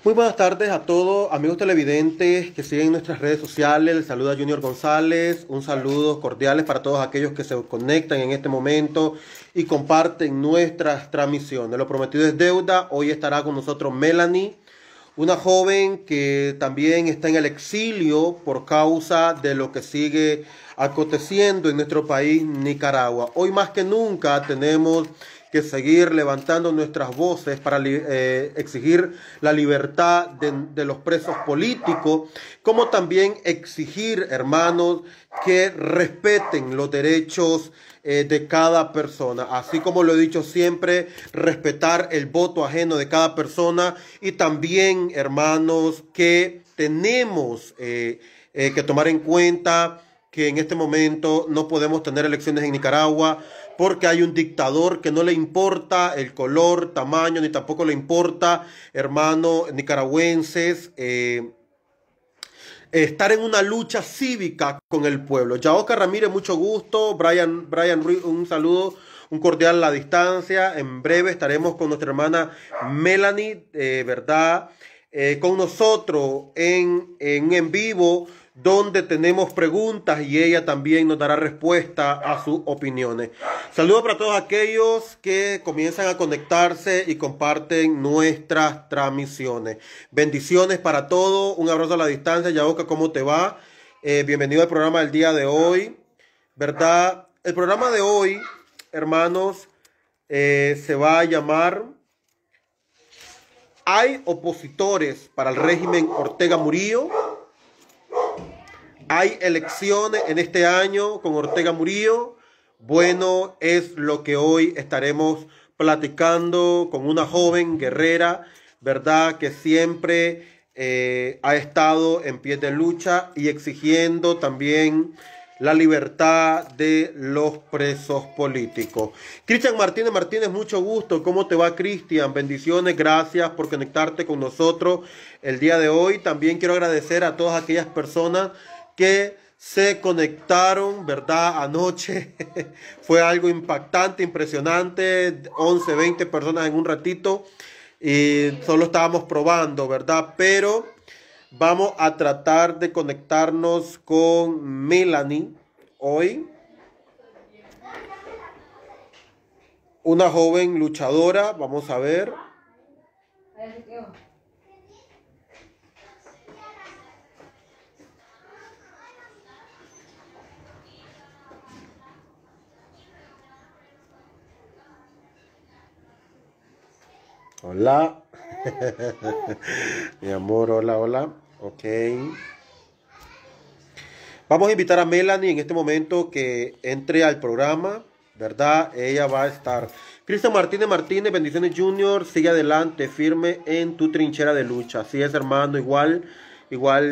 Muy buenas tardes a todos, amigos televidentes que siguen nuestras redes sociales. Les saluda Junior González. Un saludo cordiales para todos aquellos que se conectan en este momento y comparten nuestras transmisiones. Lo prometido es deuda. Hoy estará con nosotros Melanie, una joven que también está en el exilio por causa de lo que sigue aconteciendo en nuestro país, Nicaragua. Hoy más que nunca tenemos que seguir levantando nuestras voces para exigir la libertad de los presos políticos, como también exigir, hermanos, que respeten los derechos de cada persona. Así como lo he dicho siempre, respetar el voto ajeno de cada persona y también, hermanos, que tenemos que tomar en cuenta que en este momento no podemos tener elecciones en Nicaragua porque hay un dictador que no le importa el color, tamaño, ni tampoco le importa, hermanos nicaragüenses, estar en una lucha cívica con el pueblo. Yaoca Ramírez, mucho gusto. Brian Ruiz, un saludo, un cordial a la distancia. En breve estaremos con nuestra hermana Melanie, ¿verdad? Con nosotros en vivo, donde tenemos preguntas y ella también nos dará respuesta a sus opiniones. Saludos para todos aquellos que comienzan a conectarse y comparten nuestras transmisiones. Bendiciones para todos, un abrazo a la distancia. Yaoca, ¿cómo te va? Bienvenido al programa del día de hoy, ¿verdad? El programa de hoy, hermanos, se va a llamar ¿Hay opositores para el régimen Ortega Murillo? ¿Hay elecciones en este año con Ortega Murillo? Bueno, es lo que hoy estaremos platicando con una joven guerrera, ¿verdad? Que siempre ha estado en pie de lucha y exigiendo también la libertad de los presos políticos. Cristian Martínez, mucho gusto. ¿Cómo te va, Cristian? Bendiciones, gracias por conectarte con nosotros el día de hoy. También quiero agradecer a todas aquellas personas que se conectaron, ¿verdad? Anoche fue algo impactante, impresionante, 11, 20 personas en un ratito y solo estábamos probando, ¿verdad? Pero vamos a tratar de conectarnos con Melanie hoy, una joven luchadora, vamos a ver. Hola. Mi amor, hola, hola. Ok. Vamos a invitar a Melanie en este momento que entre al programa, ¿verdad? Ella va a estar. Cristian Martínez, bendiciones Junior, sigue adelante, firme en tu trinchera de lucha. Así es, hermano, igual,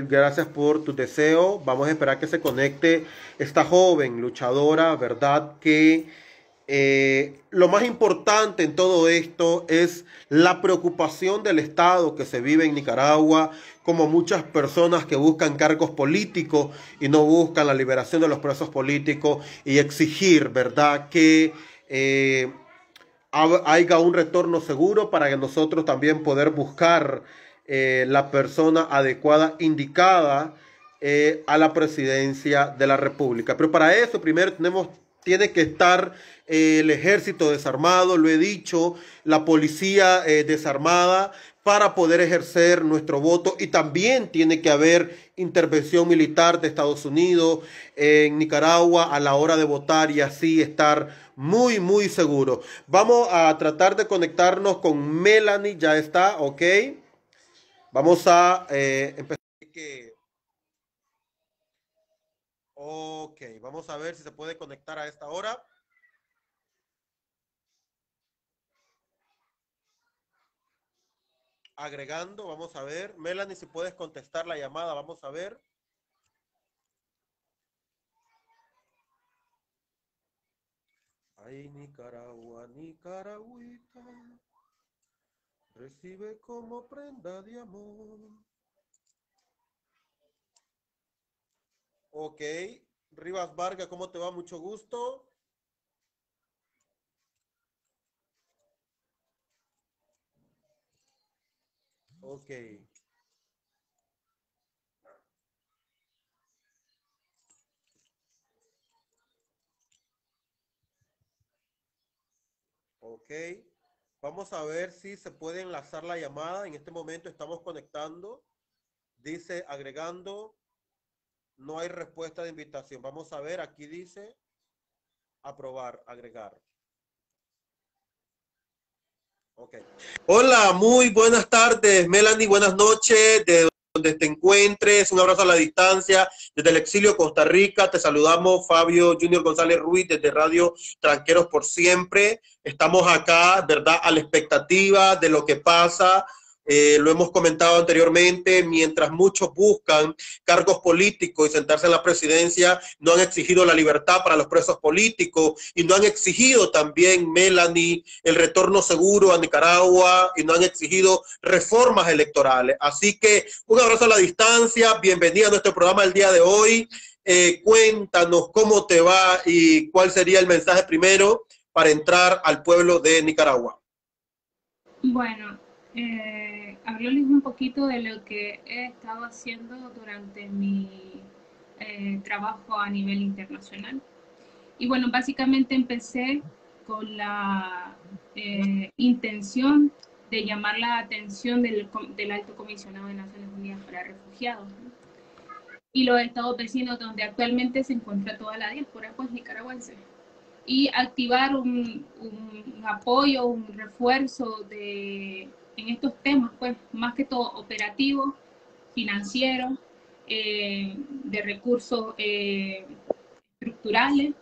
gracias por tu deseo. Vamos a esperar que se conecte esta joven luchadora, ¿verdad? Que lo más importante en todo esto es la preocupación del Estado que se vive en Nicaragua, como muchas personas que buscan cargos políticos y no buscan la liberación de los presos políticos y exigir, ¿verdad?, que haya un retorno seguro para que nosotros también poder buscar la persona adecuada, indicada a la presidencia de la República. Pero para eso primero tiene que estar el ejército desarmado, lo he dicho, la policía desarmada para poder ejercer nuestro voto, y también tiene que haber intervención militar de Estados Unidos en Nicaragua a la hora de votar y así estar muy seguro. Vamos a tratar de conectarnos con Melanie, ya está, ok. Vamos a empezar. Ok, vamos a ver si se puede conectar a esta hora. Agregando, vamos a ver. Melanie, si puedes contestar la llamada, vamos a ver. Ay, Nicaragua, Nicaragüita, recibe como prenda de amor. Ok, Rivas Vargas, ¿cómo te va? Mucho gusto. Ok. Ok. Vamos a ver si se puede enlazar la llamada. En este momento estamos conectando. Dice agregando. No hay respuesta de invitación. Vamos a ver. Aquí dice aprobar, agregar. Ok. Hola, muy buenas tardes, Melanie. Buenas noches. De donde te encuentres, un abrazo a la distancia, desde el exilio Costa Rica, te saludamos Fabio Junior González Ruiz desde Radio Tranqueros por Siempre. Estamos acá, ¿verdad?, a la expectativa de lo que pasa. Lo hemos comentado anteriormente, mientras muchos buscan cargos políticos y sentarse en la presidencia, no han exigido la libertad para los presos políticos y no han exigido también, Melanie, el retorno seguro a Nicaragua y no han exigido reformas electorales. Así que un abrazo a la distancia, bienvenida a nuestro programa el día de hoy. Cuéntanos cómo te va y cuál sería el mensaje primero para entrar al pueblo de Nicaragua. Bueno, hablarles un poquito de lo que he estado haciendo durante mi trabajo a nivel internacional. Y bueno, básicamente empecé con la intención de llamar la atención del Alto Comisionado de Naciones Unidas para Refugiados, ¿no? Y los estados vecinos donde actualmente se encuentra toda la diáspora pues nicaragüense, y activar un apoyo, un refuerzo en estos temas, pues más que todo operativo, financiero, de recursos estructurales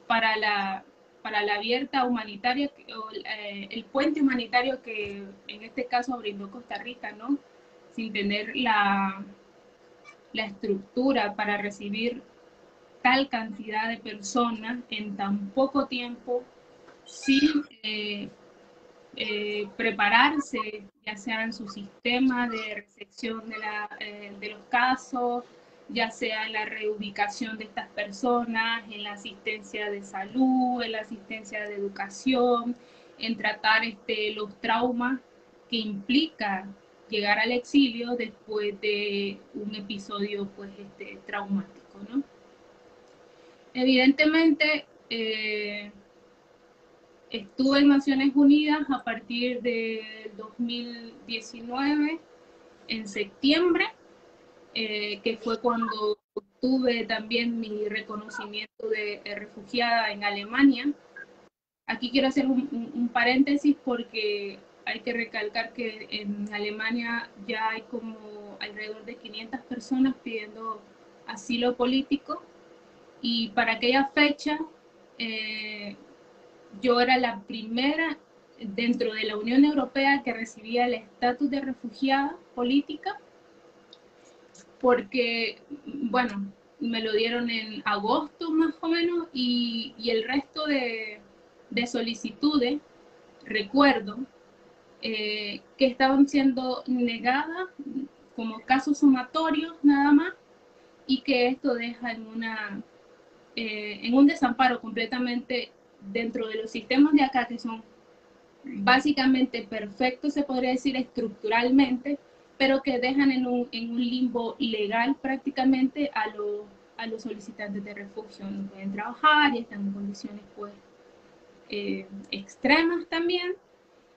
para para la abierta humanitaria, el puente humanitario que en este caso brindó Costa Rica, ¿no? Sin tener la estructura para recibir tal cantidad de personas en tan poco tiempo, sin prepararse, ya sea en su sistema de recepción de los casos, ya sea en la reubicación de estas personas, en la asistencia de salud, en la asistencia de educación, en tratar los traumas que implica llegar al exilio después de un episodio pues, traumático, ¿no? Evidentemente, estuve en Naciones Unidas a partir del 2019, en septiembre, que fue cuando obtuve también mi reconocimiento de refugiada en Alemania. Aquí quiero hacer un paréntesis porque hay que recalcar que en Alemania ya hay como alrededor de 500 personas pidiendo asilo político, y para aquella fecha eh, yo era la primera dentro de la Unión Europea que recibía el estatus de refugiada política, porque, bueno, me lo dieron en agosto más o menos, y el resto de solicitudes, recuerdo, que estaban siendo negadas como casos sumatorios nada más, y que esto deja en un desamparo completamente dentro de los sistemas de acá, que son básicamente perfectos, se podría decir estructuralmente, pero que dejan en un limbo legal prácticamente a los solicitantes de refugio. No pueden trabajar y están en condiciones pues extremas también.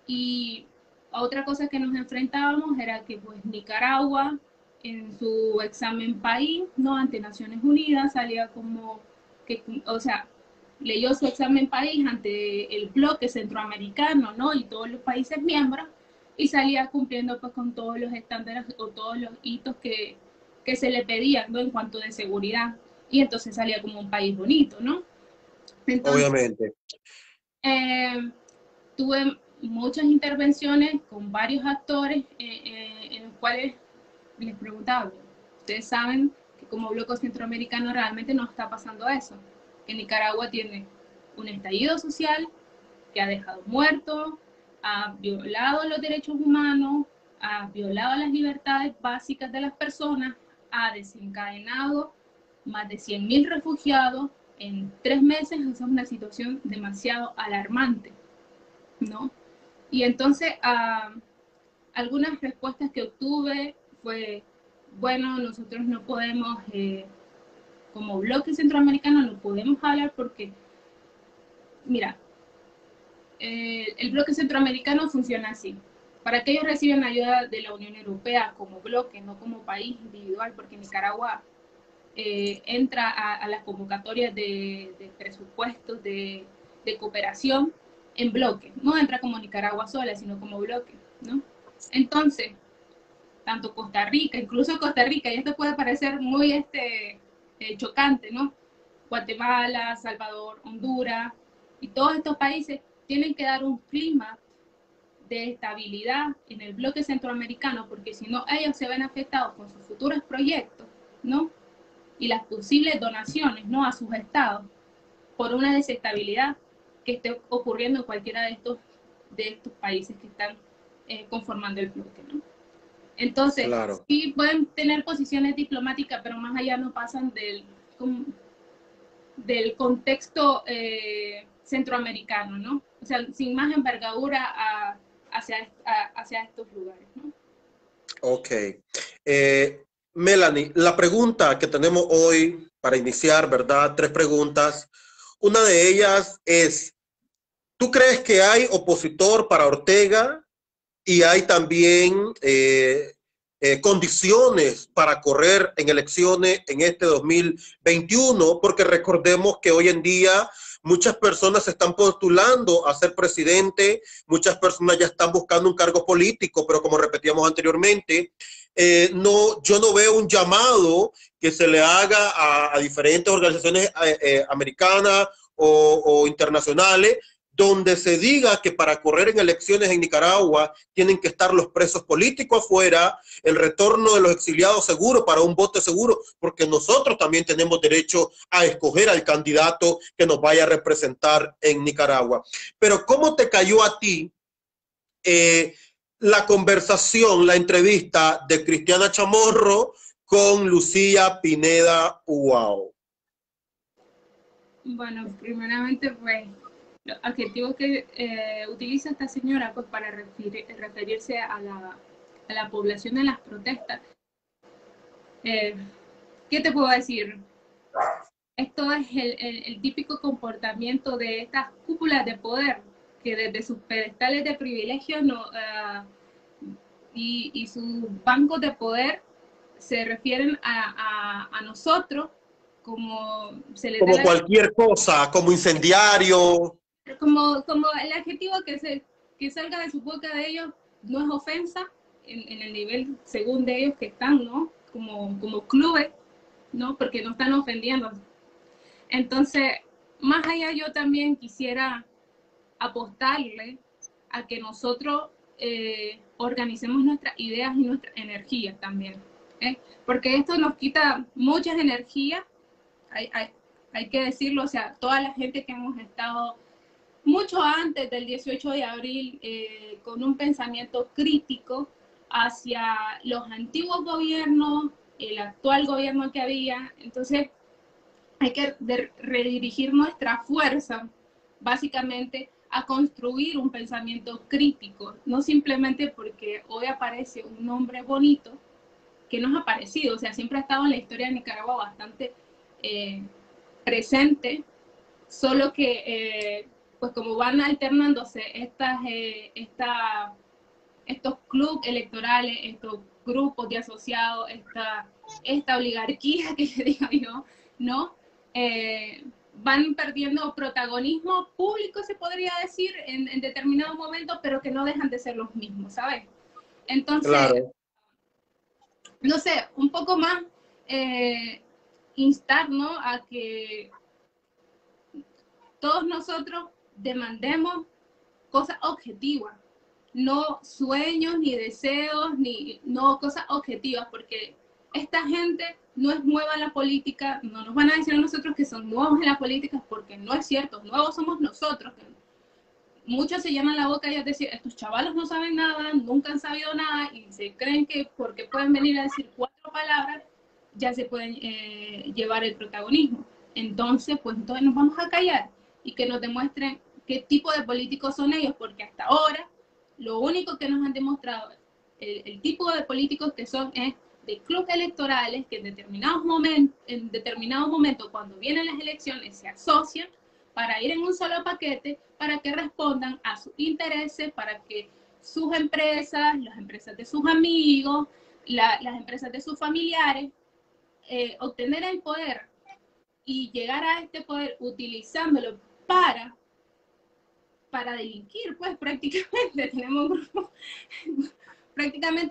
Y otra cosa que nos enfrentábamos era que pues Nicaragua en su examen país, ¿no?, ante Naciones Unidas salía como que, o sea, leyó su examen país ante el bloque centroamericano, ¿no?, y todos los países miembros, y salía cumpliendo pues con todos los estándares o todos los hitos que se le pedían, ¿no?, en cuanto de seguridad, y entonces salía como un país bonito, ¿no? Entonces, Obviamente. eh, tuve muchas intervenciones con varios actores en los cuales les preguntaba, ustedes saben que como bloque centroamericano realmente no está pasando eso, que Nicaragua tiene un estallido social que ha dejado muertos, ha violado los derechos humanos, ha violado las libertades básicas de las personas, ha desencadenado más de 100.000 refugiados en 3 meses. Esa es una situación demasiado alarmante, ¿no? Y entonces algunas respuestas que obtuve fue, bueno, nosotros no podemos, como bloque centroamericano, no podemos hablar porque, mira, el bloque centroamericano funciona así. Para que ellos reciben ayuda de la Unión Europea como bloque, no como país individual, porque Nicaragua entra a las convocatorias de presupuestos de cooperación en bloque. No entra como Nicaragua sola, sino como bloque, ¿no? Entonces, tanto Costa Rica, incluso Costa Rica, y esto puede parecer muy chocante, ¿no? Guatemala, Salvador, Honduras, y todos estos países tienen que dar un clima de estabilidad en el bloque centroamericano, porque si no, ellos se ven afectados con sus futuros proyectos, ¿no? Y las posibles donaciones, ¿no? A sus estados, por una desestabilidad que esté ocurriendo en cualquiera de estos países que están conformando el bloque, ¿no? Entonces, Claro. sí pueden tener posiciones diplomáticas, pero más allá no pasan del contexto centroamericano, ¿no? O sea, sin más envergadura hacia estos lugares, ¿no? Ok. Melanie, la pregunta que tenemos hoy para iniciar, ¿verdad? Tres preguntas. Una de ellas es, ¿tú crees que hay opositor para Ortega y hay también condiciones para correr en elecciones en este 2021? Porque recordemos que hoy en día muchas personas se están postulando a ser presidente, muchas personas ya están buscando un cargo político, pero como repetíamos anteriormente, no, yo no veo un llamado que se le haga a diferentes organizaciones americanas o internacionales donde se diga que para correr en elecciones en Nicaragua tienen que estar los presos políticos afuera, el retorno de los exiliados seguro para un voto seguro, porque nosotros también tenemos derecho a escoger al candidato que nos vaya a representar en Nicaragua. Pero ¿cómo te cayó a ti la conversación, la entrevista de Cristiana Chamorro con Lucía Pineda Uao? Bueno, primeramente, pues, los adjetivos que utiliza esta señora pues, para referirse a la población en las protestas, eh, ¿qué te puedo decir? Esto es el típico comportamiento de estas cúpulas de poder que desde sus pedestales de privilegio no, y sus bancos de poder se refieren a nosotros como se les da Como cualquier cosa, como incendiario. como el adjetivo que salga de su boca de ellos no es ofensa en el nivel según de ellos que están, ¿no? Como clubes, ¿no? Porque no están ofendiendo. Entonces, más allá yo también quisiera apostarle a que nosotros organicemos nuestras ideas y nuestras energías también. Porque esto nos quita muchas energías, hay, hay, hay que decirlo, o sea, toda la gente que hemos estado mucho antes del 18 de abril con un pensamiento crítico hacia los antiguos gobiernos, el actual gobierno que había. Entonces, hay que redirigir nuestra fuerza, básicamente, a construir un pensamiento crítico, no simplemente porque hoy aparece un nombre bonito, que nos ha aparecido, o sea, siempre ha estado en la historia de Nicaragua bastante presente, solo que pues como van alternándose estos clubes electorales, estos grupos de asociados, esta oligarquía que digo yo, ¿no? Van perdiendo protagonismo público, se podría decir, en determinado momento, pero que no dejan de ser los mismos, ¿sabes? Entonces, Claro. no sé, un poco más instar, ¿no? A que todos nosotros demandemos cosas objetivas, no sueños, ni deseos, ni no cosas objetivas, porque esta gente no es nueva en la política, no nos van a decir a nosotros que son nuevos en la política, porque no es cierto, nuevos somos nosotros. Muchos se llenan la boca y es decir, estos chavalos no saben nada, nunca han sabido nada, y se creen que porque pueden venir a decir 4 palabras, ya se pueden llevar el protagonismo. Entonces, pues entonces nos vamos a callar y que nos demuestren qué tipo de políticos son ellos, porque hasta ahora lo único que nos han demostrado el tipo de políticos que son es de clubes electorales que en determinado momento, cuando vienen las elecciones, se asocian para ir en un solo paquete, para que respondan a sus intereses, para que sus empresas, las empresas de sus amigos, las empresas de sus familiares, obtener el poder y llegar a este poder utilizándolo para delinquir, pues prácticamente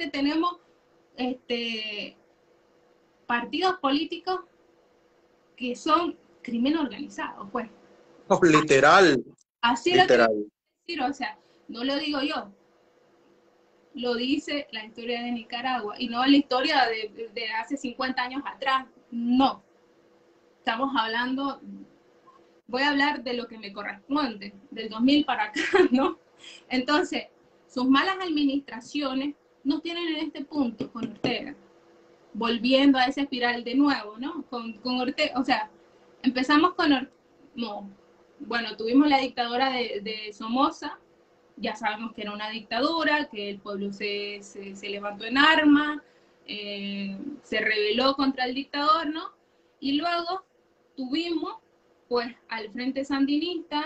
tenemos partidos políticos que son crimen organizado, pues. No, literal, Así lo literal. tengo que decir, o sea, no lo digo yo, lo dice la historia de Nicaragua, y no la historia de hace 50 años atrás, no. Estamos hablando, voy a hablar de lo que me corresponde, del 2000 para acá, ¿no? Entonces, sus malas administraciones nos tienen en este punto con Ortega, volviendo a esa espiral de nuevo, ¿no? Con Ortega, o sea, empezamos con Ortega, no, bueno, tuvimos la dictadura de Somoza, ya sabemos que era una dictadura, que el pueblo se levantó en armas, se rebeló contra el dictador, ¿no? Y luego tuvimos, pues, al Frente Sandinista,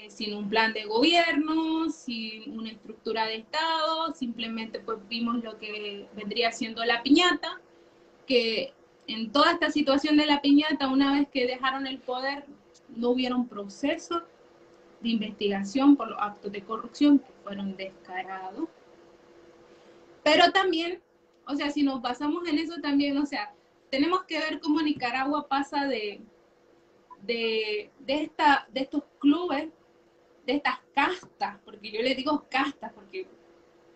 sin un plan de gobierno, sin una estructura de Estado, simplemente pues vimos lo que vendría siendo la piñata, que en toda esta situación de la piñata, una vez que dejaron el poder, no hubieron proceso de investigación por los actos de corrupción que fueron descarados. Pero también, o sea, si nos basamos en eso también, o sea, tenemos que ver cómo Nicaragua pasa de estos clubes, de estas castas, porque yo les digo castas, porque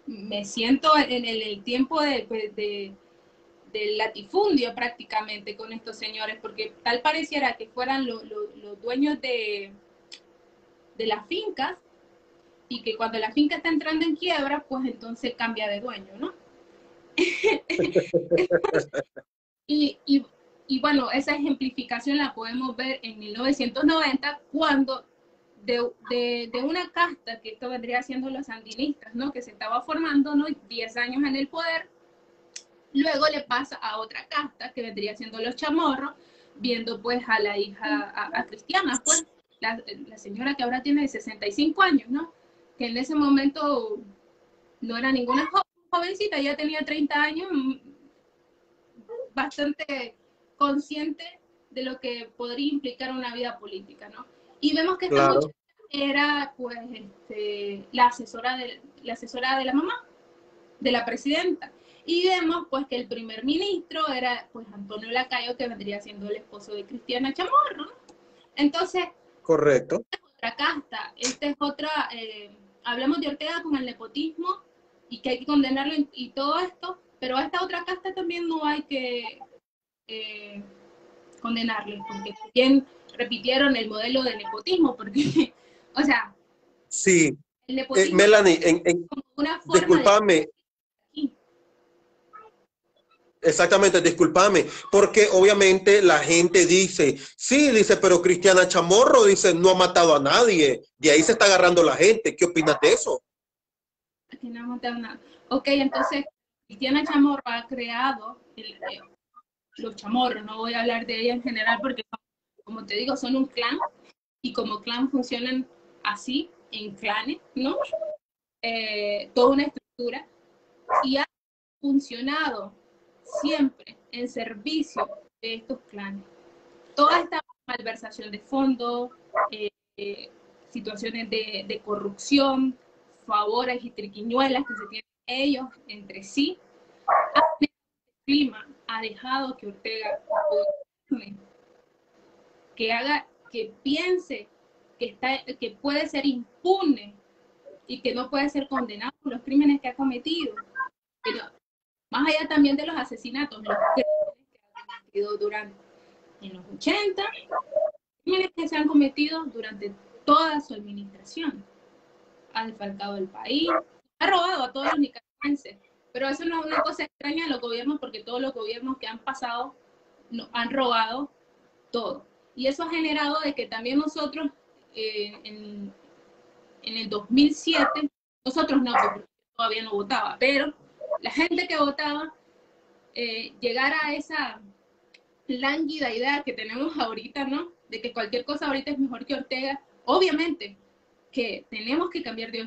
me siento en el tiempo del latifundio prácticamente con estos señores, porque tal pareciera que fueran los dueños de las fincas, y que cuando la finca está entrando en quiebra, pues entonces cambia de dueño, ¿no? y bueno, esa ejemplificación la podemos ver en 1990, cuando de una casta, que esto vendría siendo los sandinistas, ¿no? Que se estaba formando, ¿no? 10 años en el poder, luego le pasa a otra casta, que vendría siendo los chamorros, viendo pues a la hija, a Cristiana, pues, la señora que ahora tiene 65 años, ¿no? Que en ese momento no era ninguna jovencita, ya tenía 30 años, bastante consciente de lo que podría implicar una vida política, ¿no? Y vemos que esta muchacha era, pues, la asesora de la mamá, de la presidenta. Y vemos, pues, que el primer ministro era, pues, Antonio Lacayo, que vendría siendo el esposo de Cristiana Chamorro, ¿no? Entonces, correcto. Esta es otra casta, esta es otra, hablamos de Ortega con el nepotismo, y que hay que condenarlo y todo esto, pero a esta otra casta también no hay que condenarles, porque también repitieron el modelo de nepotismo, porque, o sea, sí, el nepotismo Melanie, es como una forma discúlpame. Exactamente, discúlpame, porque obviamente la gente dice, sí, dice, pero Cristiana Chamorro dice, no ha matado a nadie, de ahí se está agarrando la gente. ¿Qué opinas de eso? Que no ha matado nada. Ok, entonces Cristiana Chamorro ha creado los chamorros, no voy a hablar de ella en general porque, como te digo, son un clan, y como clan funcionan así, en clanes, ¿no? Toda una estructura, y ha funcionado siempre en servicio de estos clanes. Toda esta malversación de fondos, situaciones de corrupción, favores y triquiñuelas que se tienen ellos entre sí, el clima ha dejado que Ortega que piense que puede ser impune y que no puede ser condenado por los crímenes que ha cometido. Pero más allá también de los asesinatos, los crímenes que ha cometido en los 80, crímenes que se han cometido durante toda su administración. Ha desfalcado el país, ha robado a todos los nicaragüenses. Pero eso no es una cosa extraña a los gobiernos, porque todos los gobiernos que han pasado han robado todo. Y eso ha generado de que también nosotros, en el 2007, nosotros no, porque todavía no votaba, pero la gente que votaba llegara a esa lánguida idea que tenemos ahorita, ¿no? De que cualquier cosa ahorita es mejor que Ortega. Obviamente que tenemos que cambiar de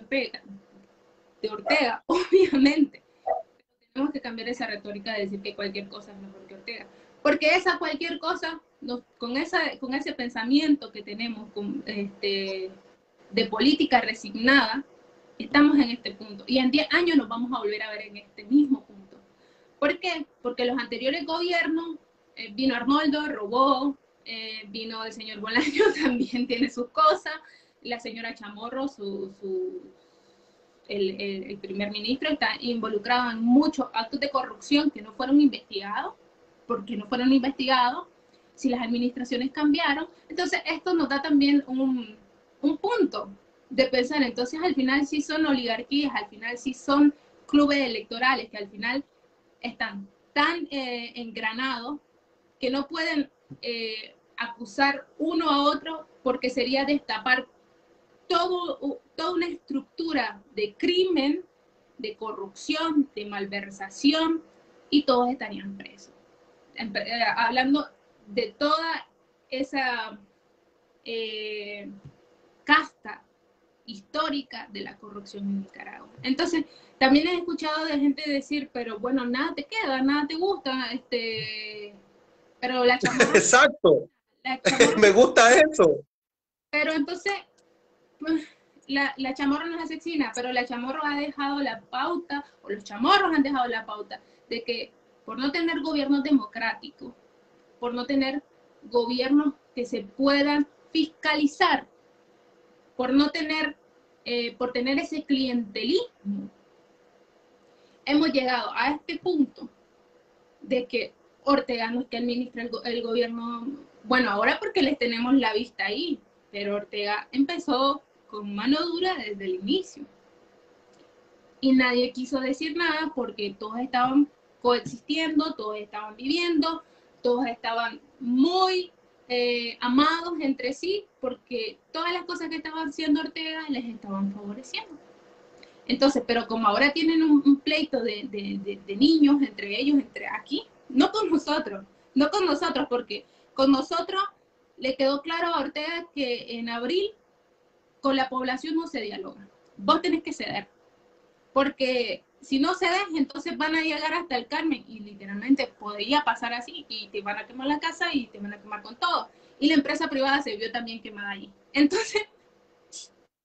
Ortega, obviamente. Tenemos que cambiar esa retórica de decir que cualquier cosa es mejor que Ortega. Porque esa cualquier cosa, con ese pensamiento que tenemos de política resignada, estamos en este punto. Y en 10 años nos vamos a volver a ver en este mismo punto. ¿Por qué? Porque los anteriores gobiernos, vino Arnoldo, robó, vino el señor Bolaño, también tiene sus cosas, la señora Chamorro, el primer ministro, está involucrado en muchos actos de corrupción que no fueron investigados, porque no fueron investigados, si las administraciones cambiaron. Entonces esto nos da también un punto de pensar. Entonces al final sí son oligarquías, al final sí son clubes electorales que al final están tan engranados que no pueden acusar uno a otro, porque sería destapar toda una estructura de crimen, de corrupción, de malversación, y todos estarían presos. Hablando de toda esa casta histórica de la corrupción en Nicaragua. Entonces, también he escuchado de gente decir, pero bueno, nada te queda, nada te gusta, pero la chamorra... Exacto, la chamorra, me gusta eso. pero entonces, pues, la chamorra no es asesina, pero la chamorra ha dejado la pauta, o los chamorros han dejado la pauta, de que por no tener gobiernos democráticos, por no tener gobiernos que se puedan fiscalizar, por no tener, por tener ese clientelismo, hemos llegado a este punto de que Ortega no es que administra el gobierno, bueno, ahora porque les tenemos la vista ahí, pero Ortega empezó con mano dura desde el inicio. Y nadie quiso decir nada porque todos estaban coexistiendo, todos estaban viviendo, todos estaban muy amados entre sí, porque todas las cosas que estaban haciendo Ortega les estaban favoreciendo. Entonces, pero como ahora tienen un pleito de niños entre ellos, entre aquí, no con nosotros, porque con nosotros le quedó claro a Ortega que en abril con la población no se dialoga. Vos tenés que ceder, porque si no cedes, entonces van a llegar hasta el Carmen, y literalmente podría pasar así, y te van a quemar la casa y te van a quemar con todo. Y la empresa privada se vio también quemada allí. Entonces,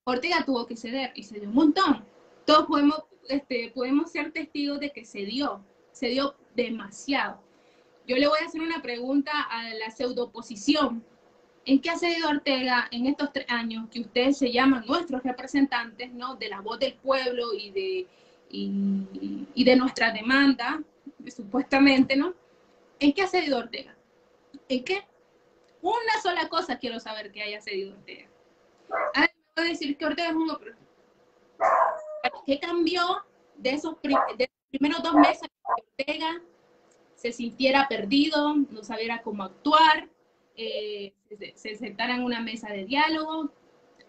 Ortega tuvo que ceder, y se dio un montón. Todos podemos ser testigos de que se dio demasiado. Yo le voy a hacer una pregunta a la pseudo-oposición. ¿En qué ha cedido Ortega en estos 3 años que ustedes se llaman nuestros representantes, ¿no? De la voz del pueblo y de nuestra demanda, supuestamente, ¿no? ¿En qué ha cedido Ortega? ¿En qué? Una sola cosa quiero saber que haya cedido Ortega. Ahora me voy a decir que Ortega es un hombre. ¿Qué cambió de esos primeros 2 meses que Ortega se sintiera perdido, no sabiera cómo actuar, se sentara en una mesa de diálogo?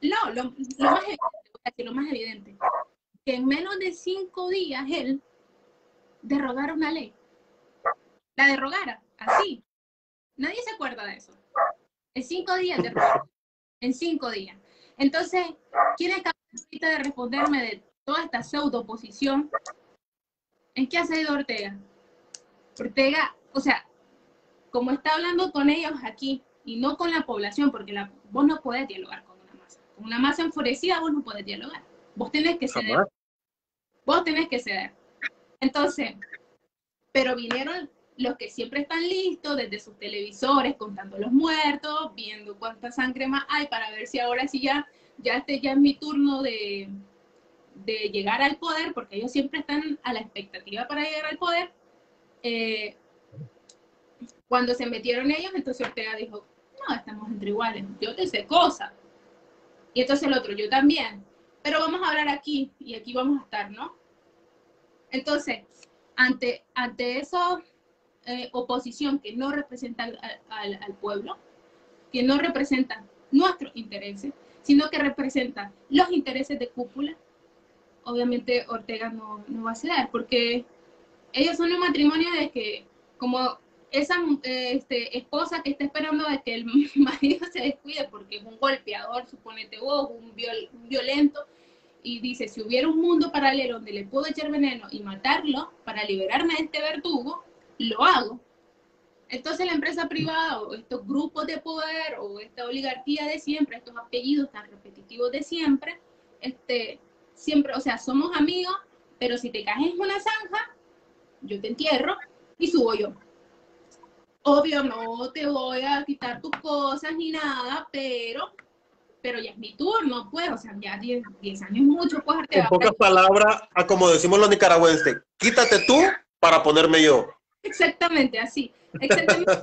No, lo más evidente, voy a decir, lo más evidente, que en menos de 5 días él derogara una ley. La derogara, así. Nadie se acuerda de eso. En 5 días derogara. En 5 días. Entonces, ¿quién es capaz de responderme de toda esta pseudo-oposición? ¿En qué ha cedido Ortega? Ortega, o sea, como está hablando con ellos aquí y no con la población, porque vos no podés dialogar con una masa. Con una masa enfurecida vos no podés dialogar. Vos tenés que ceder. Jamás. Vos tenés que ceder. Entonces, pero vinieron los que siempre están listos desde sus televisores, contando los muertos, viendo cuánta sangre más hay, para ver si ahora sí ya es mi turno de llegar al poder, porque ellos siempre están a la expectativa para llegar al poder. Cuando se metieron ellos, entonces Ortega dijo, no, estamos entre iguales, yo te sé cosas. Y entonces el otro, yo también. Pero vamos a hablar aquí, y aquí vamos a estar, ¿no? Entonces, ante esa oposición que no representa al pueblo, que no representa nuestros intereses, sino que representa los intereses de cúpula, obviamente Ortega no va a ceder, porque ellos son un matrimonio de que, como esa esposa que está esperando de que el marido se descuide porque es un golpeador, suponete vos, un violento, y dice, si hubiera un mundo paralelo donde le puedo echar veneno y matarlo para liberarme de este verdugo, lo hago. Entonces la empresa privada o estos grupos de poder o esta oligarquía de siempre, estos apellidos tan repetitivos de siempre, siempre, o sea, somos amigos, pero si te caes en una zanja, yo te entierro y subo yo. Obvio, no te voy a quitar tus cosas ni nada, pero ya es mi turno, pues, o sea, ya 10 años mucho, pues, En pocas palabras, a como decimos los nicaragüenses, quítate tú para ponerme yo. Exactamente, así, exactamente.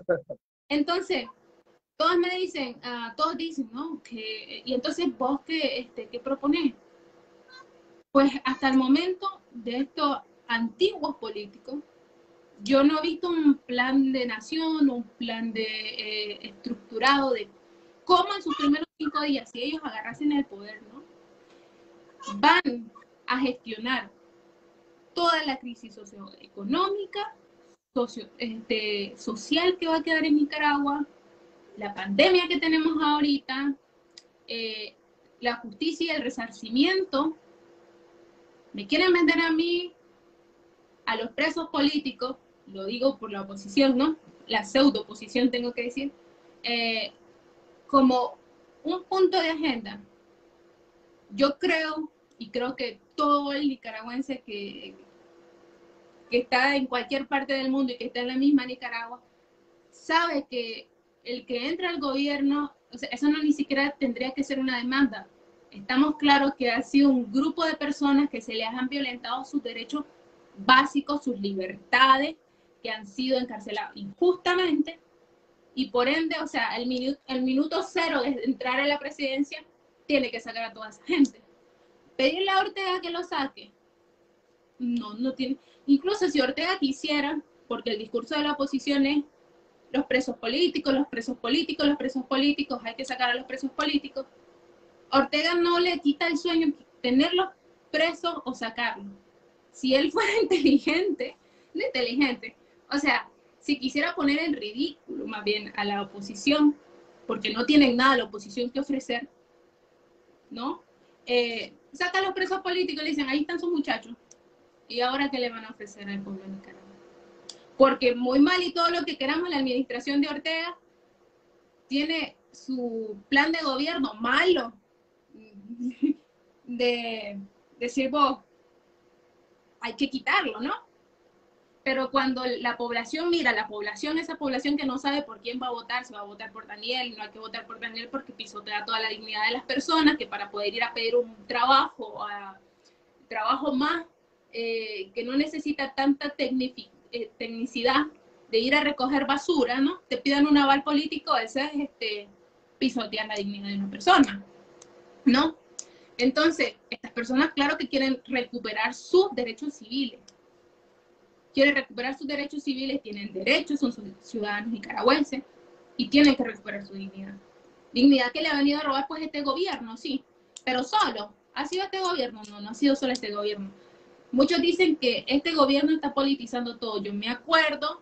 Entonces, todos me dicen, todos dicen, ¿no? Y entonces vos, ¿qué proponés? Pues hasta el momento de estos antiguos políticos, yo no he visto un plan de nación, un plan estructurado de cómo en sus primeros 5 días, si ellos agarrasen el poder, ¿no? Van a gestionar toda la crisis socioeconómica, social que va a quedar en Nicaragua, la pandemia que tenemos ahorita, la justicia y el resarcimiento. Me quieren vender a mí, a los presos políticos, lo digo por la oposición, ¿no? La pseudo oposición, tengo que decir, como un punto de agenda. Yo creo, y creo que todo el nicaragüense que está en cualquier parte del mundo y que está en la misma Nicaragua, sabe que el que entra al gobierno, o sea, eso no ni siquiera tendría que ser una demanda. Estamos claros que ha sido un grupo de personas que se les han violentado sus derechos básicos, sus libertades, que han sido encarcelados injustamente, y por ende, o sea, el minuto cero de entrar a la presidencia, tiene que sacar a toda esa gente. Pedirle a Ortega que lo saque, no tiene. Incluso si Ortega quisiera, porque el discurso de la oposición es los presos políticos, los presos políticos, los presos políticos, hay que sacar a los presos políticos. Ortega no le quita el sueño tenerlos presos o sacarlos. Si él fuera inteligente, no inteligente, o sea, si quisiera poner en ridículo más bien a la oposición, porque no tienen nada la oposición que ofrecer, ¿no? Saca a los presos políticos y le dicen, ahí están sus muchachos. ¿Y ahora qué le van a ofrecer al pueblo de Nicaragua? Porque muy mal y todo lo que queramos, la administración de Ortega tiene su plan de gobierno malo de decir, vos, hay que quitarlo, ¿no? Pero cuando la población mira, esa población que no sabe por quién va a votar, si va a votar por Daniel, no hay que votar por Daniel porque pisotea toda la dignidad de las personas, que para poder ir a pedir un trabajo más, que no necesita tanta tecnicidad de ir a recoger basura, ¿no? Te pidan un aval político, ese es pisotear la dignidad de una persona, ¿no? Entonces, estas personas, claro que quieren recuperar sus derechos civiles. Quieren recuperar sus derechos civiles, tienen derechos, son ciudadanos nicaragüenses y tienen que recuperar su dignidad. Dignidad que le ha venido a robar pues este gobierno, sí, pero solo. ¿Ha sido este gobierno? No, no ha sido solo este gobierno. Muchos dicen que este gobierno está politizando todo. Yo me acuerdo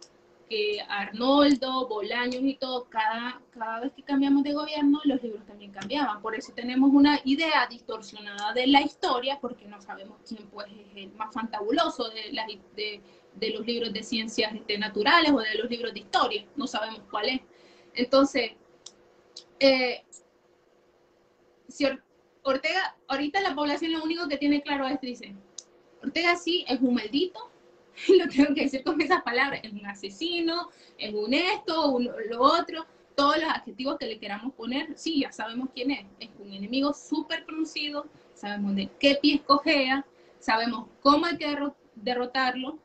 que Arnoldo, Bolaños y todo, cada vez que cambiamos de gobierno, los libros también cambiaban. Por eso tenemos una idea distorsionada de la historia, porque no sabemos quién pues, es el más fantabuloso de los libros de ciencias naturales o de los libros de historia. No sabemos cuál es. Entonces, si Ortega, ahorita la población lo único que tiene claro es, dice, Ortega sí es un maldito, lo tengo que decir con esas palabras, es un asesino, es un esto, lo otro, todos los adjetivos que le queramos poner, sí, ya sabemos quién es un enemigo súper conocido, sabemos de qué pies cojea, sabemos cómo hay que derrotarlo,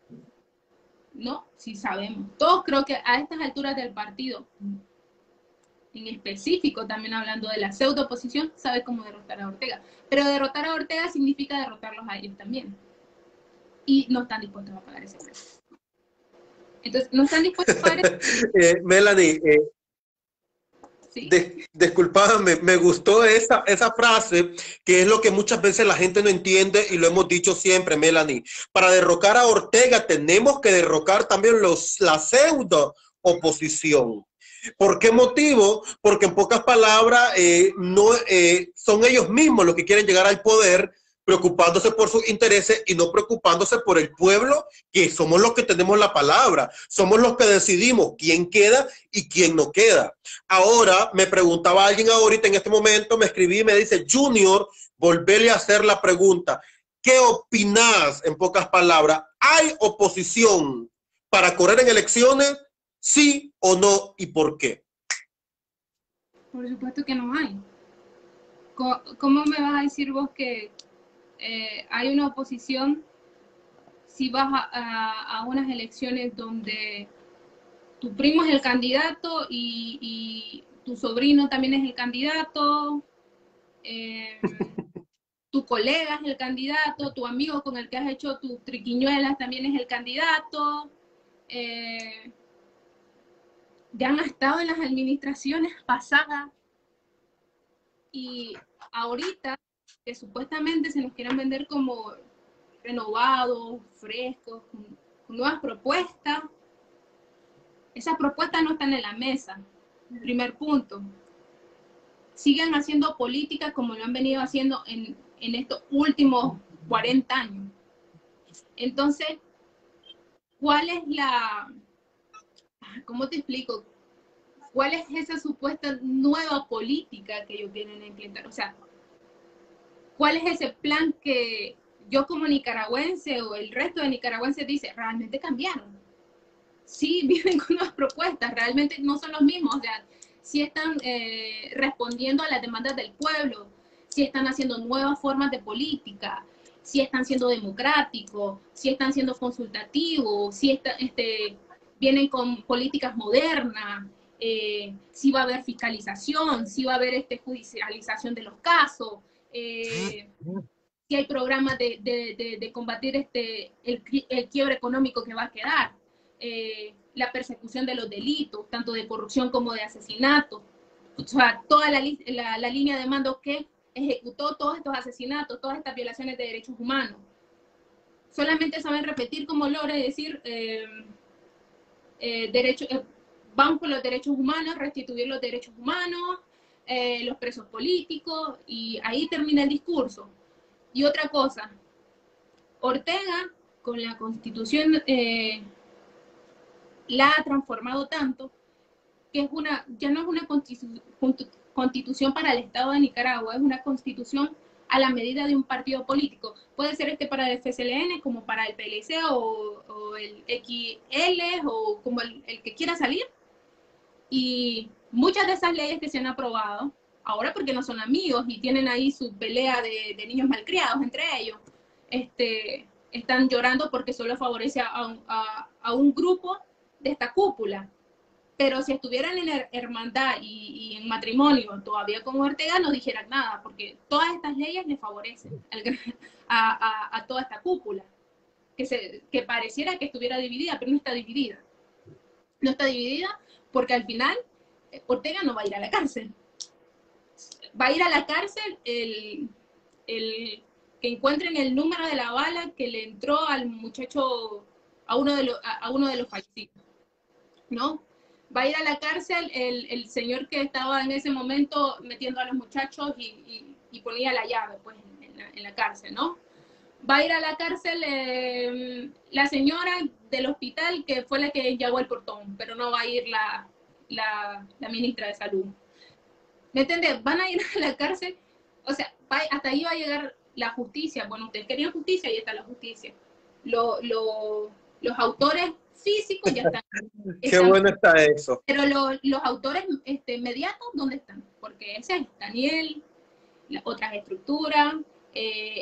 ¿no? Sí sabemos. Todos creo que a estas alturas del partido, en específico, también hablando de la pseudo oposición, sabe cómo derrotar a Ortega. Pero derrotar a Ortega significa derrotarlos a ellos también. Y no están dispuestos a pagar ese precio. Entonces, no están dispuestos a pagar ese precio. Melanie, Sí. Disculpame, me gustó esa frase, que es lo que muchas veces la gente no entiende y lo hemos dicho siempre, Melanie. Para derrocar a Ortega tenemos que derrocar también la pseudo oposición. ¿Por qué motivo? Porque en pocas palabras no son ellos mismos los que quieren llegar al poder, preocupándose por sus intereses y no preocupándose por el pueblo, que somos los que tenemos la palabra, somos los que decidimos quién queda y quién no queda. Ahora, me preguntaba alguien ahorita en este momento, me escribí y me dice, Junior, volverle a hacer la pregunta, ¿qué opinas en pocas palabras? ¿Hay oposición para correr en elecciones? ¿Sí o no? ¿Y por qué? Por supuesto que no hay. ¿Cómo me vas a decir vos que hay una oposición si vas a unas elecciones donde tu primo es el candidato y tu sobrino también es el candidato, tu colega es el candidato, tu amigo con el que has hecho tus triquiñuelas también es el candidato? Ya han estado en las administraciones pasadas y ahorita que supuestamente se nos quieren vender como renovados, frescos, con nuevas propuestas, esas propuestas no están en la mesa. Primer punto. Siguen haciendo política como lo han venido haciendo en estos últimos 40 años. Entonces, ¿cuál es cómo te explico? ¿Cuál es esa supuesta nueva política que ellos quieren implementar? O sea, ¿cuál es ese plan que yo como nicaragüense o el resto de nicaragüenses dice, realmente cambiaron? Sí, vienen con nuevas propuestas, realmente no son los mismos, o sea, sí están respondiendo a las demandas del pueblo, sí están haciendo nuevas formas de política, sí están siendo democráticos, sí están siendo consultativos, sí vienen con políticas modernas, sí va a haber fiscalización, sí va a haber judicialización de los casos, sí hay programas de combatir el quiebre económico que va a quedar, la persecución de los delitos, tanto de corrupción como de asesinato. O sea, toda la línea de mando que ejecutó todos estos asesinatos, todas estas violaciones de derechos humanos. Solamente saben repetir como logra decir vamos por los derechos humanos, restituir los derechos humanos, los presos políticos, y ahí termina el discurso. Y otra cosa, Ortega con la Constitución la ha transformado tanto que ya no es una constitución para el Estado de Nicaragua, es una constitución a la medida de un partido político. Puede ser para el FSLN, como para el PLC o el XL, o como el que quiera salir. Y muchas de esas leyes que se han aprobado, ahora porque no son amigos y tienen ahí su pelea de niños malcriados entre ellos, están llorando porque solo favorece a un grupo de esta cúpula. Pero si estuvieran en hermandad y en matrimonio todavía con Ortega, no dijeran nada, porque todas estas leyes le favorecen a toda esta cúpula, que pareciera que estuviera dividida, pero no está dividida. No está dividida porque al final Ortega no va a ir a la cárcel. Va a ir a la cárcel el que encuentren el número de la bala que le entró al muchacho, a uno de los fallecidos, ¿no? Va a ir a la cárcel el señor que estaba en ese momento metiendo a los muchachos y ponía la llave pues, en la cárcel, ¿no? Va a ir a la cárcel la señora del hospital que fue la que llegó al portón, pero no va a ir la ministra de Salud. ¿Me entiendes? Van a ir a la cárcel, o sea, hasta ahí va a llegar la justicia. Bueno, ustedes querían justicia y está la justicia. Los autores físicos ya están. Qué bueno está eso. Pero los autores mediatos, ¿dónde están? Porque ese es Daniel, otras estructuras, el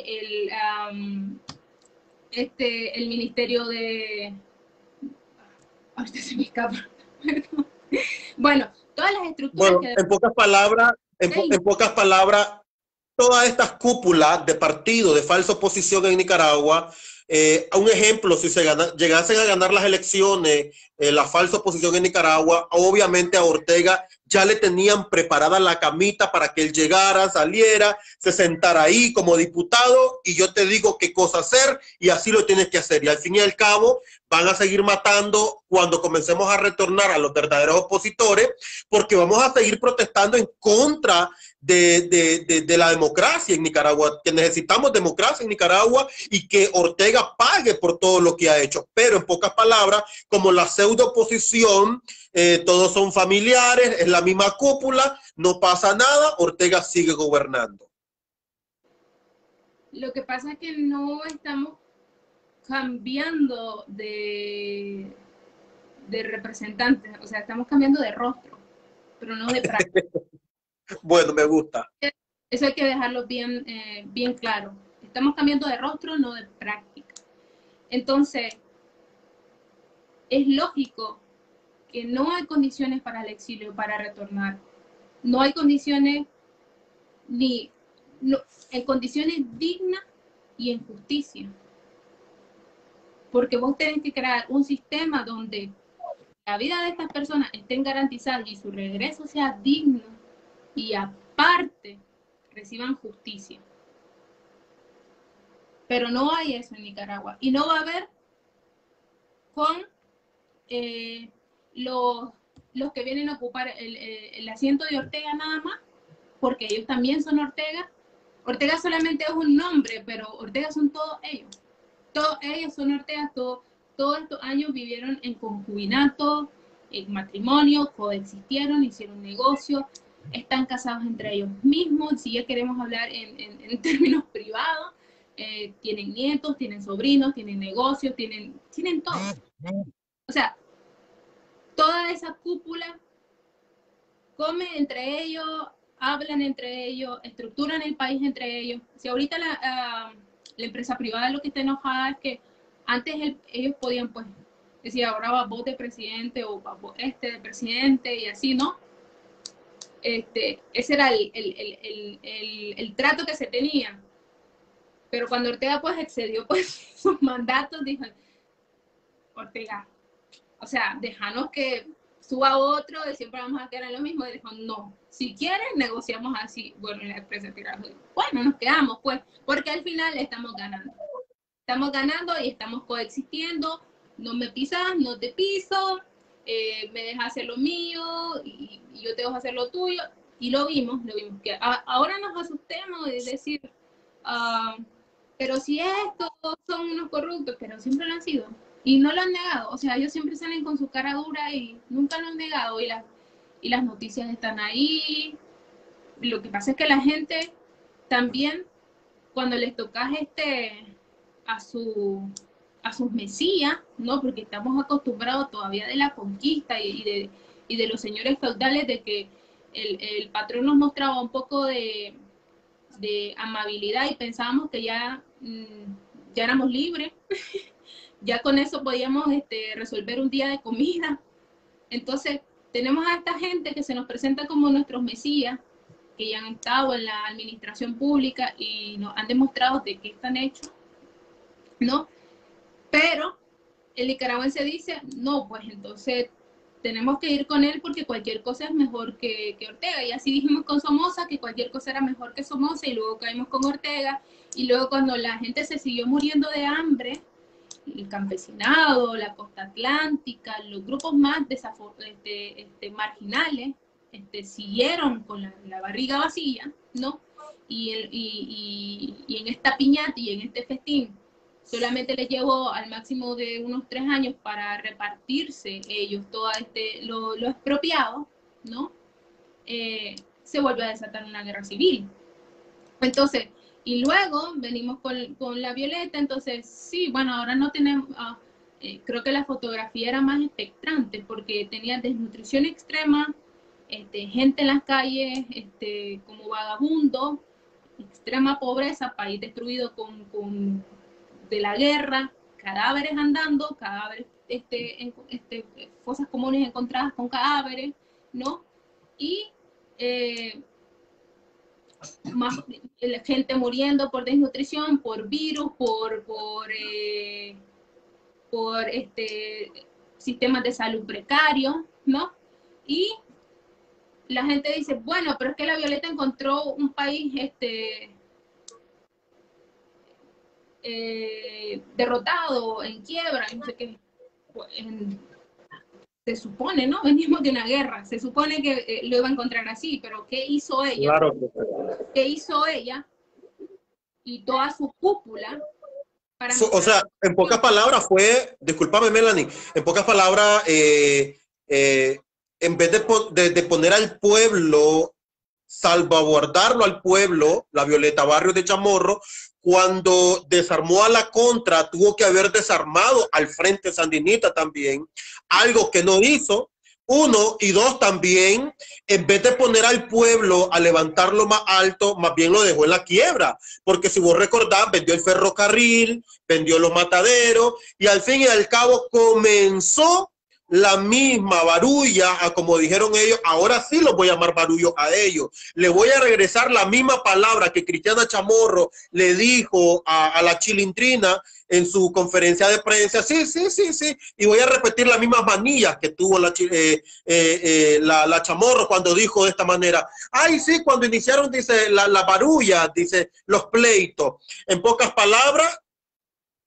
ministerio de... Ahorita se me escapa. Bueno, todas las estructuras... Bueno, en pocas palabras, en pocas palabras, todas estas cúpulas de partidos de falsa oposición en Nicaragua Un ejemplo, si llegasen a ganar las elecciones, la falsa oposición en Nicaragua, obviamente a Ortega ya le tenían preparada la camita para que él llegara, saliera, se sentara ahí como diputado y yo te digo qué cosa hacer y así lo tienes que hacer. Y al fin y al cabo van a seguir matando cuando comencemos a retornar a los verdaderos opositores, porque vamos a seguir protestando en contra de la democracia en Nicaragua, que necesitamos democracia en Nicaragua y que Ortega pague por todo lo que ha hecho. Pero en pocas palabras, como la pseudo oposición, todos son familiares, es la misma cúpula, no pasa nada, Ortega sigue gobernando. Lo que pasa es que no estamos cambiando de representantes, o sea, estamos cambiando de rostro, pero no de práctica. Bueno, me gusta. Eso hay que dejarlo bien, bien claro. Estamos cambiando de rostro, no de práctica. Entonces, es lógico que no hay condiciones para el exilio, para retornar. No hay condiciones ni no, en condiciones dignas y en justicia. Porque vos tenés que crear un sistema donde la vida de estas personas estén garantizadas y su regreso sea digno y aparte reciban justicia. Pero no hay eso en Nicaragua y no va a haber con los que vienen a ocupar el asiento de Ortega nada más, porque ellos también son Ortega. Ortega solamente es un nombre, pero Ortega son todos ellos. Todos ellos son Ortega, todos estos años vivieron en concubinato, en matrimonio, coexistieron, hicieron negocios, están casados entre ellos mismos, si ya queremos hablar en términos privados, tienen nietos, tienen sobrinos, tienen negocios, tienen todo. O sea, toda esa cúpula come entre ellos, hablan entre ellos, estructuran el país entre ellos. Si ahorita la empresa privada lo que está enojada es que antes ellos podían, pues, decir, ahora va vos de presidente o va vos de presidente y así, ¿no? Ese era el trato que se tenía. Pero cuando Ortega, pues, excedió pues, sus mandatos, dijo, Ortega, o sea, déjanos que suba otro y siempre vamos a quedar en lo mismo. Y dijo, no, si quieres, negociamos así. Bueno, la empresa tiraron, bueno, nos quedamos, pues, porque al final estamos ganando. Estamos ganando y estamos coexistiendo. No me pisas, no te piso, me dejas hacer lo mío y yo te dejo hacer lo tuyo. Y lo vimos que ahora nos asustemos de decir, pero si estos son unos corruptos, pero siempre lo han sido. Y no lo han negado, o sea, ellos siempre salen con su cara dura y nunca lo han negado. Y las noticias están ahí. Lo que pasa es que la gente también, cuando les tocas a, su, a sus mesías, ¿no? Porque estamos acostumbrados todavía de la conquista y de los señores feudales, de que el patrón nos mostraba un poco de amabilidad y pensábamos que ya, ya éramos libres. Ya con eso podíamos resolver un día de comida. Entonces, tenemos a esta gente que se nos presenta como nuestros mesías, que ya han estado en la administración pública y nos han demostrado de qué están hechos, ¿no? Pero el nicaragüense dice, no, pues entonces tenemos que ir con él porque cualquier cosa es mejor que Ortega. Y así dijimos con Somoza, que cualquier cosa era mejor que Somoza, y luego caímos con Ortega. Y luego cuando la gente se siguió muriendo de hambre, el campesinado, la costa atlántica, los grupos más marginales, siguieron con la barriga vacía, ¿no? Y en esta piñata y en este festín solamente les llevó al máximo de unos 3 años para repartirse ellos todo lo expropiado, ¿no? Se vuelve a desatar una guerra civil. Entonces, y luego venimos con la Violeta, entonces sí, bueno, ahora no tenemos, creo que la fotografía era más expectante porque tenía desnutrición extrema, gente en las calles, como vagabundo, extrema pobreza, país destruido de la guerra, cadáveres andando, cadáveres, fosas comunes encontradas con cadáveres, ¿no? Y más gente muriendo por desnutrición, por virus, por sistemas de salud precarios, ¿no? Y la gente dice, bueno, pero es que la Violeta encontró un país derrotado, en quiebra, no sé qué. Se supone, ¿no? Venimos de una guerra, se supone que lo iba a encontrar así, pero ¿qué hizo ella? Claro. ¿Qué hizo ella y toda su cúpula para O sea, en pocas palabras fue, discúlpame Melanie, en pocas palabras, en vez de poner al pueblo, salvaguardarlo al pueblo, la Violeta Barrios de Chamorro, cuando desarmó a la contra, tuvo que haber desarmado al Frente Sandinista también, algo que no hizo. Uno, y dos, también, en vez de poner al pueblo a levantarlo más alto, más bien lo dejó en la quiebra. Porque si vos recordás, vendió el ferrocarril, vendió los mataderos, y al fin y al cabo comenzó la misma barulla, a como dijeron ellos. Ahora sí los voy a llamar barullo a ellos. Le voy a regresar la misma palabra que Cristiana Chamorro le dijo a la Chilindrina en su conferencia de prensa. Sí, y voy a repetir las mismas manillas que tuvo la Chamorro cuando dijo de esta manera. Ay, sí, cuando iniciaron, dice, la barulla, dice, los pleitos. En pocas palabras,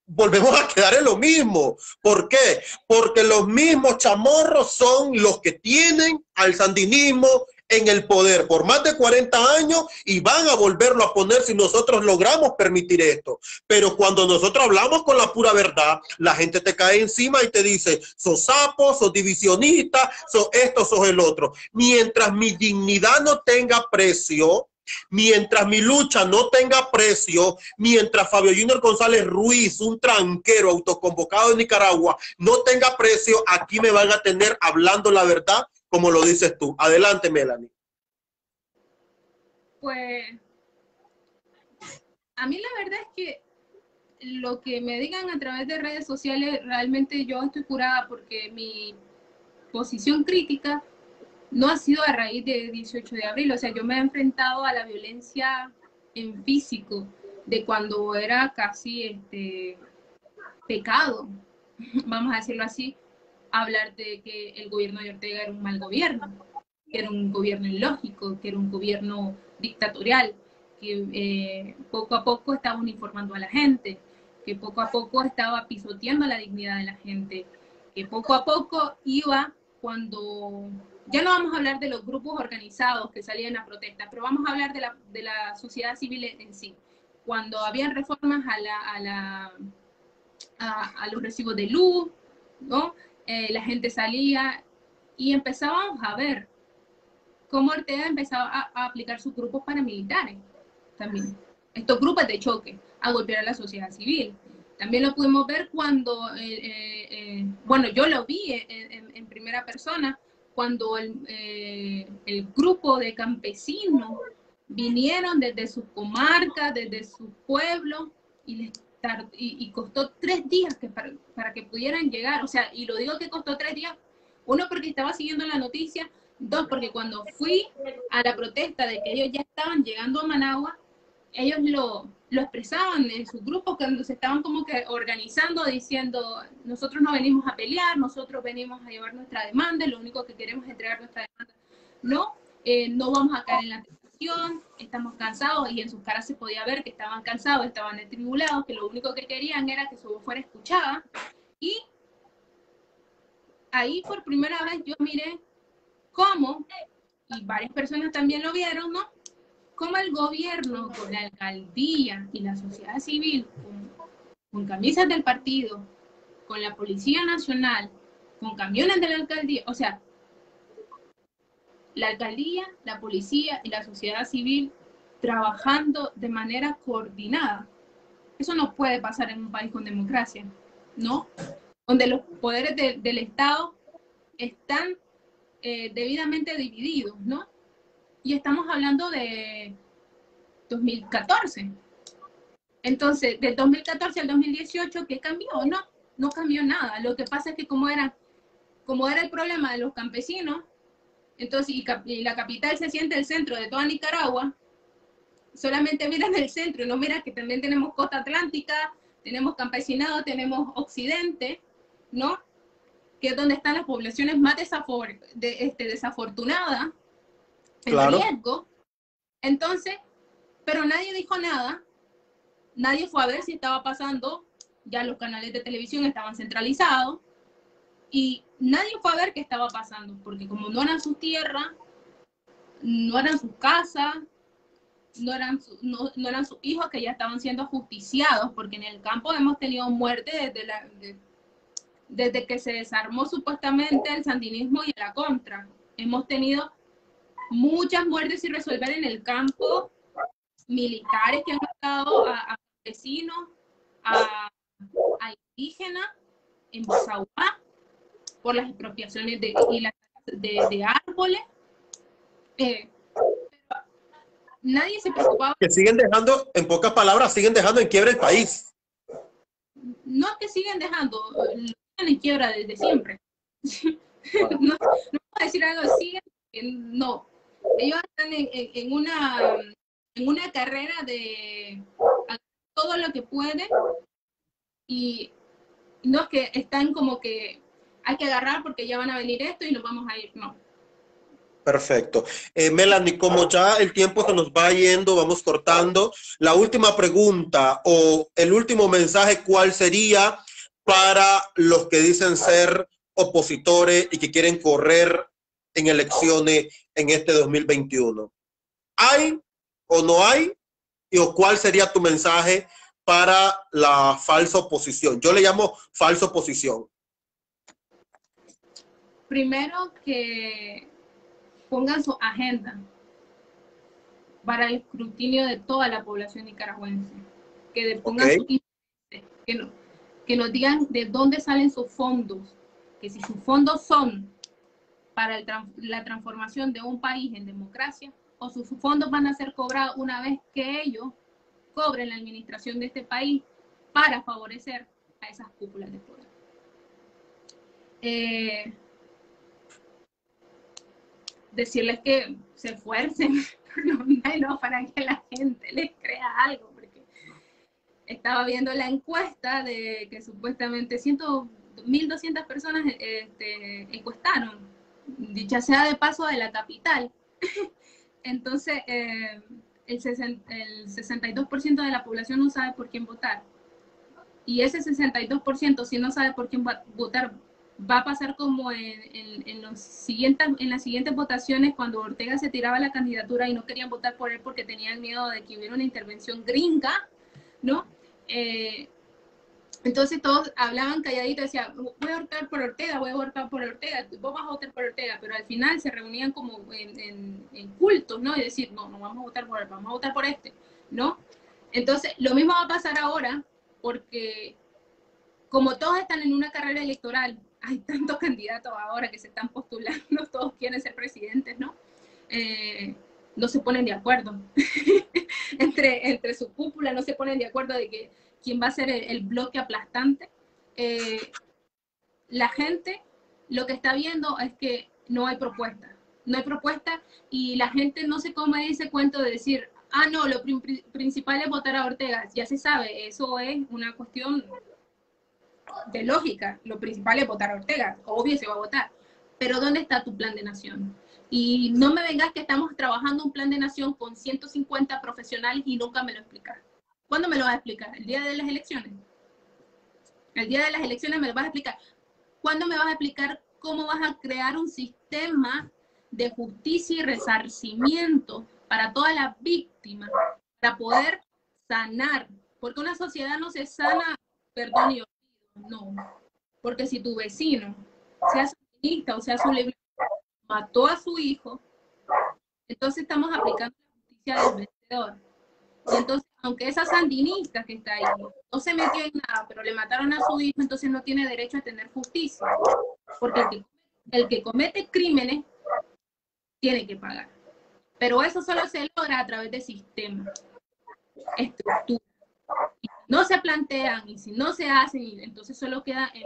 volvemos a quedar en lo mismo. ¿Por qué? Porque los mismos chamorros son los que tienen al sandinismo en el poder por más de 40 años y van a volverlo a poner si nosotros logramos permitir esto. Pero cuando nosotros hablamos con la pura verdad, la gente te cae encima y te dice, sos sapo, sos divisionista, sos esto, sos el otro. Mientras mi dignidad no tenga precio, mientras mi lucha no tenga precio, mientras Fabio Junior González Ruiz, un tranquero autoconvocado de Nicaragua, no tenga precio, aquí me van a tener hablando la verdad, como lo dices tú. Adelante, Melanie. Pues a mí la verdad es que lo que me digan a través de redes sociales, realmente yo estoy curada porque mi posición crítica no ha sido a raíz de 18 de abril, o sea, yo me he enfrentado a la violencia en físico de cuando era casi pecado, vamos a decirlo así, hablar de que el gobierno de Ortega era un mal gobierno, que era un gobierno ilógico, que era un gobierno dictatorial, que poco a poco estaba uniformando a la gente, que poco a poco estaba pisoteando la dignidad de la gente, que poco a poco iba cuando... Ya no vamos a hablar de los grupos organizados que salían a protestas, pero vamos a hablar de la sociedad civil en sí. Cuando habían reformas a los recibos de luz, ¿no? La gente salía y empezábamos a ver cómo Ortega empezaba a aplicar sus grupos paramilitares también. Estos grupos de choque, a golpear a la sociedad civil. También lo pudimos ver cuando, bueno, yo lo vi en primera persona, cuando el grupo de campesinos vinieron desde sus comarcas, desde sus pueblos, y costó 3 días para que pudieran llegar. O sea, y lo digo que costó 3 días, uno porque estaba siguiendo la noticia, dos porque cuando fui a la protesta de que ellos ya estaban llegando a Managua, ellos lo expresaban en sus grupos cuando se estaban como que organizando, diciendo, nosotros no venimos a pelear, nosotros venimos a llevar nuestra demanda, lo único que queremos es entregar nuestra demanda. No, no vamos a caer en la tentación, estamos cansados, y en sus caras se podía ver que estaban cansados, estaban atribulados, que lo único que querían era que su voz fuera escuchada. Y ahí por primera vez yo miré cómo, y varias personas también lo vieron, ¿no? Cómo el gobierno, con la alcaldía y la sociedad civil, con camisas del partido, con la Policía Nacional, con camiones de la alcaldía, o sea, la alcaldía, la policía y la sociedad civil trabajando de manera coordinada. Eso no puede pasar en un país con democracia, ¿no? Donde los poderes del Estado están debidamente divididos, ¿no? Y estamos hablando de 2014. Entonces, del 2014 al 2018, ¿qué cambió? No, no cambió nada. Lo que pasa es que como era el problema de los campesinos, entonces, y la capital se siente el centro de toda Nicaragua, solamente miran el centro, no miran que también tenemos costa atlántica, tenemos campesinado, tenemos occidente, ¿no? Que es donde están las poblaciones más desafortunadas, en Claro. riesgo. Entonces, pero nadie dijo nada, nadie fue a ver si estaba pasando, ya los canales de televisión estaban centralizados, y nadie fue a ver qué estaba pasando, porque como no eran sus tierras, no eran sus casas, no eran sus hijos que ya estaban siendo ajusticiados, porque en el campo hemos tenido muerte desde que se desarmó supuestamente el sandinismo y la contra. Hemos tenido muchas muertes sin resolver en el campo, militares que han matado a campesinos, a indígenas, en Bozaguá, por las expropiaciones de árboles. Nadie se preocupaba. Que siguen dejando, en pocas palabras, siguen dejando en quiebra el país. No es que siguen dejando, lo dejan en quiebra desde siempre. No puedo decir algo, siguen, no. Ellos están en una carrera de todo lo que pueden, y no es que están como que hay que agarrar porque ya van a venir esto y nos vamos a ir, no. Perfecto. Melanie, como ya el tiempo se nos va yendo, vamos cortando. La última pregunta o el último mensaje, ¿cuál sería para los que dicen ser opositores y que quieren correr en elecciones en este 2021? ¿Hay o no hay? ¿O cuál sería tu mensaje para la falsa oposición? Yo le llamo falsa oposición. Primero, que pongan su agenda para el escrutinio de toda la población nicaragüense, que pongan su interés, que nos digan de dónde salen sus fondos, que si sus fondos son para la transformación de un país en democracia, o sus fondos van a ser cobrados una vez que ellos cobren la administración de este país para favorecer a esas cúpulas de poder. Decirles que se esfuercen no, para que la gente les crea algo, porque estaba viendo la encuesta de que supuestamente 1.200 personas encuestaron, dicha sea de paso, de la capital. Entonces, el 62% de la población no sabe por quién votar. Y ese 62%, si no sabe por quién votar, va a pasar como en las siguientes votaciones, cuando Ortega se tiraba la candidatura y no querían votar por él porque tenían miedo de que hubiera una intervención gringa, ¿no? Entonces todos hablaban calladitos, decían, voy a votar por Ortega, voy a votar por Ortega, vos vas a votar por Ortega, pero al final se reunían como en cultos, ¿no? Y decir, no vamos a votar por él, vamos a votar por este, ¿no? Entonces, lo mismo va a pasar ahora, porque como todos están en una carrera electoral, hay tantos candidatos ahora que se están postulando, todos quieren ser presidentes, ¿no? No se ponen de acuerdo. entre su cúpula no se ponen de acuerdo de que quién va a ser el bloque aplastante. La gente lo que está viendo es que no hay propuesta. No hay propuesta, y la gente no se come ese cuento de decir, no, lo principal es votar a Ortega. Ya se sabe, eso es una cuestión de lógica. Lo principal es votar a Ortega, obvio se va a votar, pero ¿dónde está tu plan de nación? Y no me vengas que estamos trabajando un plan de nación con 150 profesionales y nunca me lo explicas. ¿Cuándo me lo vas a explicar? ¿El día de las elecciones? El día de las elecciones me lo vas a explicar. ¿Cuándo me vas a explicar cómo vas a crear un sistema de justicia y resarcimiento para todas las víctimas, para poder sanar? Porque una sociedad no se sana, perdón y olvido, no. Porque si tu vecino, sea sandinista o sea libre, mató a su hijo, entonces estamos aplicando la justicia del vencedor. Y entonces, aunque esa sandinista que está ahí no se metió en nada, pero le mataron a su hijo, entonces no tiene derecho a tener justicia. Porque el que comete crímenes tiene que pagar. Pero eso solo se logra a través de sistemas, estructuras. Y si no se plantean y si no se hacen, entonces solo queda en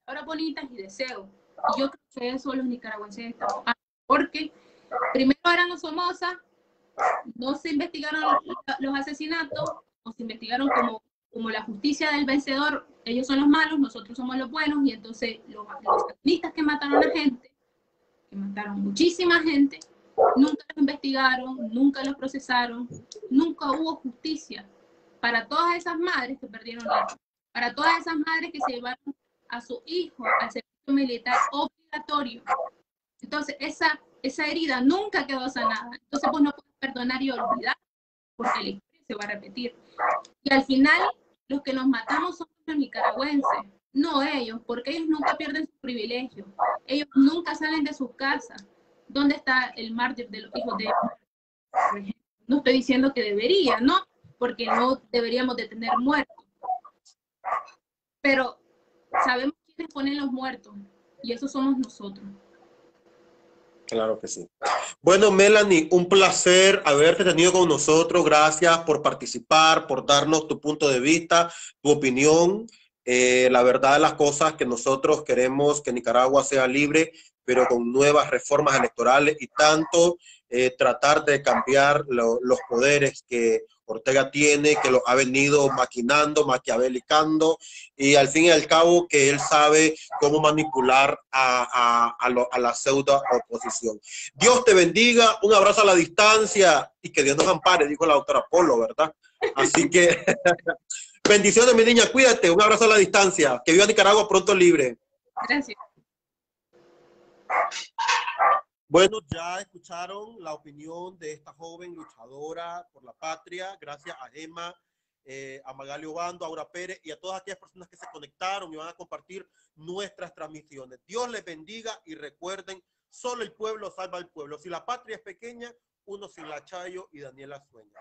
palabras bonitas y deseos. Y yo creo que eso los nicaragüenses estamos, porque primero eran los Somoza, no se investigaron los asesinatos, o se investigaron como la justicia del vencedor, ellos son los malos, nosotros somos los buenos, y entonces los activistas que mataron a gente, que mataron muchísima gente, nunca los investigaron, nunca los procesaron, nunca hubo justicia para todas esas madres que perdieron hijos, para todas esas madres que se llevaron a su hijo al servicio militar obligatorio. Entonces, esa herida nunca quedó sanada. Entonces, pues no puedes perdonar y olvidar, porque la historia se va a repetir. Y al final, los que nos matamos somos los nicaragüenses, no ellos, porque ellos nunca pierden sus privilegios. Ellos nunca salen de sus casas. ¿Dónde está el mártir de los hijos de ellos? No estoy diciendo que debería, ¿no? Porque no deberíamos de tener muertos. Pero sabemos quiénes ponen los muertos, y esos somos nosotros. Claro que sí. Bueno, Melanie, un placer haberte tenido con nosotros. Gracias por participar, por darnos tu punto de vista, tu opinión. La verdad de las cosas que nosotros queremos que Nicaragua sea libre, pero con nuevas reformas electorales y tanto tratar de cambiar los poderes que Ortega tiene, que los ha venido maquinando, maquiavelicando, y al fin y al cabo que él sabe cómo manipular a la pseudo oposición. Dios te bendiga, un abrazo a la distancia y que Dios nos ampare, dijo la doctora Polo, ¿verdad? Así que bendiciones, mi niña, cuídate, un abrazo a la distancia, que viva Nicaragua pronto libre. Gracias. Bueno, ya escucharon la opinión de esta joven luchadora por la patria, gracias a Gemma, a Magali Obando, a Aura Pérez y a todas aquellas personas que se conectaron y van a compartir nuestras transmisiones. Dios les bendiga y recuerden, solo el pueblo salva al pueblo. Si la patria es pequeña, uno sin la Chayo y Daniela Sueña.